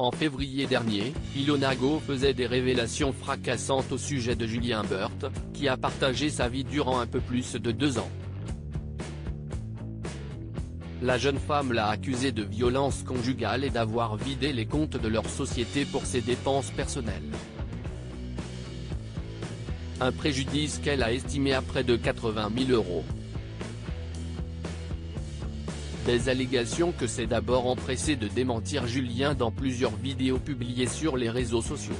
En février dernier, Ilona Go faisait des révélations fracassantes au sujet de Julien Burt, qui a partagé sa vie durant un peu plus de 2 ans. La jeune femme l'a accusé de violence conjugale et d'avoir vidé les comptes de leur société pour ses dépenses personnelles. Un préjudice qu'elle a estimé à près de 80 000 €. Des allégations que s'est d'abord empressé de démentir Julien dans plusieurs vidéos publiées sur les réseaux sociaux.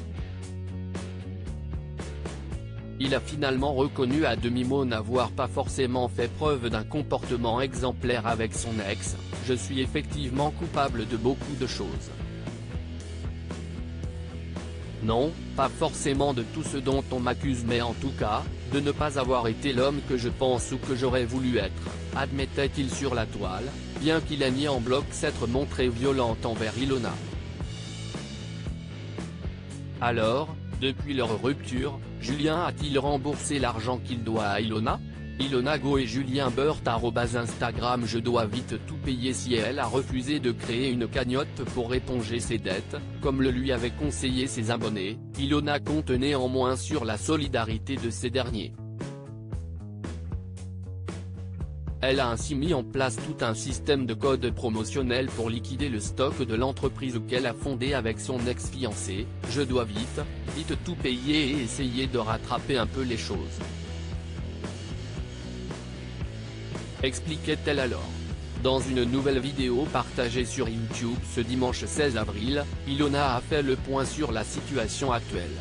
Il a finalement reconnu à demi-mot n'avoir pas forcément fait preuve d'un comportement exemplaire avec son ex. « Je suis effectivement coupable de beaucoup de choses. Non, pas forcément de tout ce dont on m'accuse mais en tout cas, de ne pas avoir été l'homme que je pense ou que j'aurais voulu être », admettait-il sur la toile, bien qu'il ait nié en bloc s'être montré violent envers Ilona. Alors, depuis leur rupture, Julien a-t-il remboursé l'argent qu'il doit à Ilona ? Ilona Go et Julien Burt @Instagram. Je dois vite tout payer. Si elle a refusé de créer une cagnotte pour éponger ses dettes, comme le lui avaient conseillé ses abonnés, Ilona compte néanmoins sur la solidarité de ces derniers. Elle a ainsi mis en place tout un système de codes promotionnels pour liquider le stock de l'entreprise qu'elle a fondée avec son ex-fiancé. Je dois vite tout payer et essayer de rattraper un peu les choses, expliquait-elle alors. Dans une nouvelle vidéo partagée sur YouTube ce dimanche 16 avril, Ilona a fait le point sur la situation actuelle.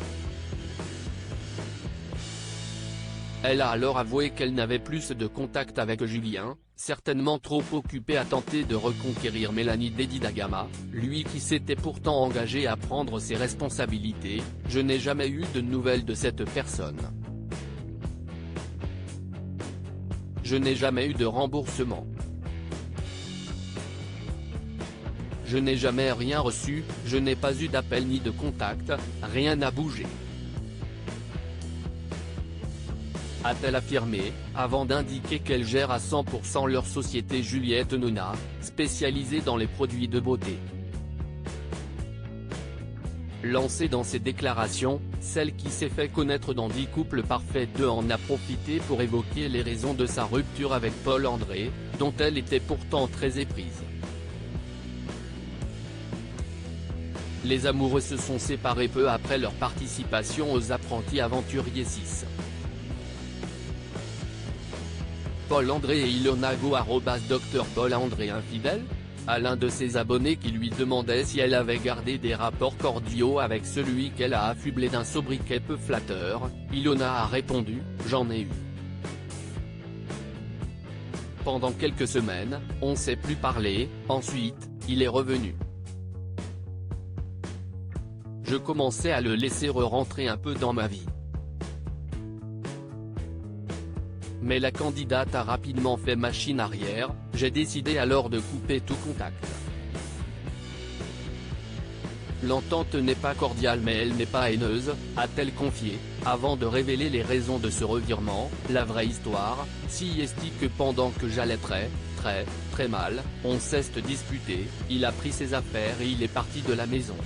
Elle a alors avoué qu'elle n'avait plus de contact avec Julien, certainement trop occupée à tenter de reconquérir Mélanie Dedidagama, lui qui s'était pourtant engagé à prendre ses responsabilités. « Je n'ai jamais eu de nouvelles de cette personne. Je n'ai jamais eu de remboursement. Je n'ai jamais rien reçu, je n'ai pas eu d'appel ni de contact, rien n'a bougé », a-t-elle affirmé, avant d'indiquer qu'elle gère à 100% leur société Juliette Nona, spécialisée dans les produits de beauté. Lancée dans ses déclarations, celle qui s'est fait connaître dans 10 couples parfaits 2 en a profité pour évoquer les raisons de sa rupture avec Paul André, dont elle était pourtant très éprise. Les amoureux se sont séparés peu après leur participation aux Apprentis Aventuriers 6. Paul André et Ilona Go @Dr Paul André infidèle ? À l'un de ses abonnés qui lui demandait si elle avait gardé des rapports cordiaux avec celui qu'elle a affublé d'un sobriquet peu flatteur, Ilona a répondu « J'en ai eu. Pendant quelques semaines, on s'est plus parlé, ensuite, il est revenu. Je commençais à le laisser rentrer un peu dans ma vie. Mais la candidate a rapidement fait machine arrière, j'ai décidé alors de couper tout contact. L'entente n'est pas cordiale mais elle n'est pas haineuse, a-t-elle confié, avant de révéler les raisons de ce revirement. La vraie histoire, si est que pendant que j'allais très mal, on s'est disputé, il a pris ses affaires et il est parti de la maison.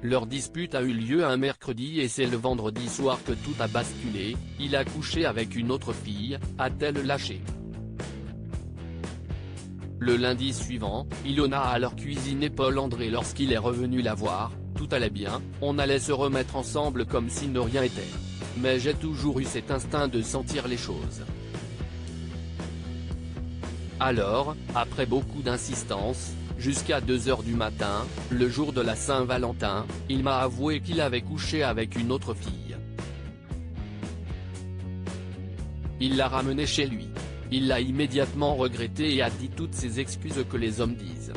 Leur dispute a eu lieu un mercredi et c'est le vendredi soir que tout a basculé, il a couché avec une autre fille, a-t-elle lâché. Le lundi suivant, Ilona a alors cuisiné Paul André lorsqu'il est revenu la voir, tout allait bien, on allait se remettre ensemble comme si de rien n'était. Mais j'ai toujours eu cet instinct de sentir les choses. Alors, après beaucoup d'insistance, jusqu'à 2 h du matin, le jour de la Saint-Valentin, il m'a avoué qu'il avait couché avec une autre fille. Il l'a ramenée chez lui. Il l'a immédiatement regretté et a dit toutes ces excuses que les hommes disent.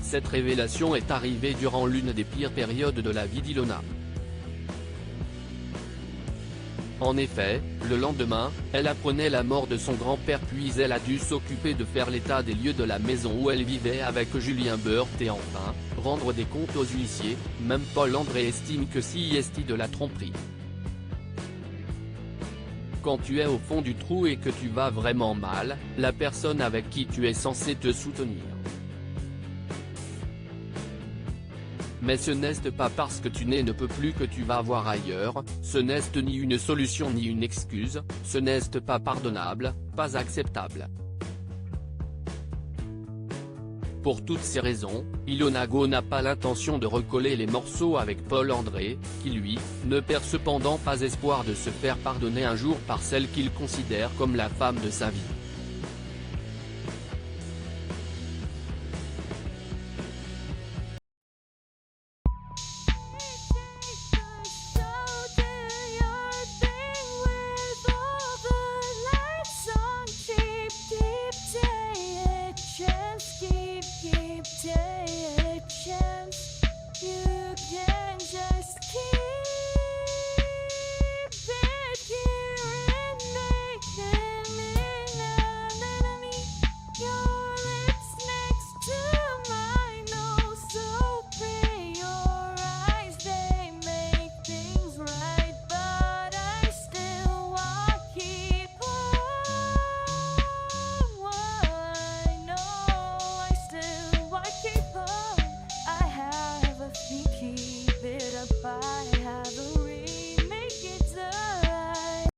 Cette révélation est arrivée durant l'une des pires périodes de la vie d'Ilona. En effet, le lendemain, elle apprenait la mort de son grand-père puis elle a dû s'occuper de faire l'état des lieux de la maison où elle vivait avec Julien Burt et enfin, rendre des comptes aux huissiers. Même Paul André estime que si est de la tromperie. quand tu es au fond du trou et que tu vas vraiment mal, la personne avec qui tu es censé te soutenir. Mais ce n'est pas parce que tu ne peux plus que tu vas voir ailleurs, ce n'est ni une solution ni une excuse, ce n'est pas pardonnable, pas acceptable. Pour toutes ces raisons, Ilona Go n'a pas l'intention de recoller les morceaux avec Paul André, qui lui, ne perd cependant pas espoir de se faire pardonner un jour par celle qu'il considère comme la femme de sa vie.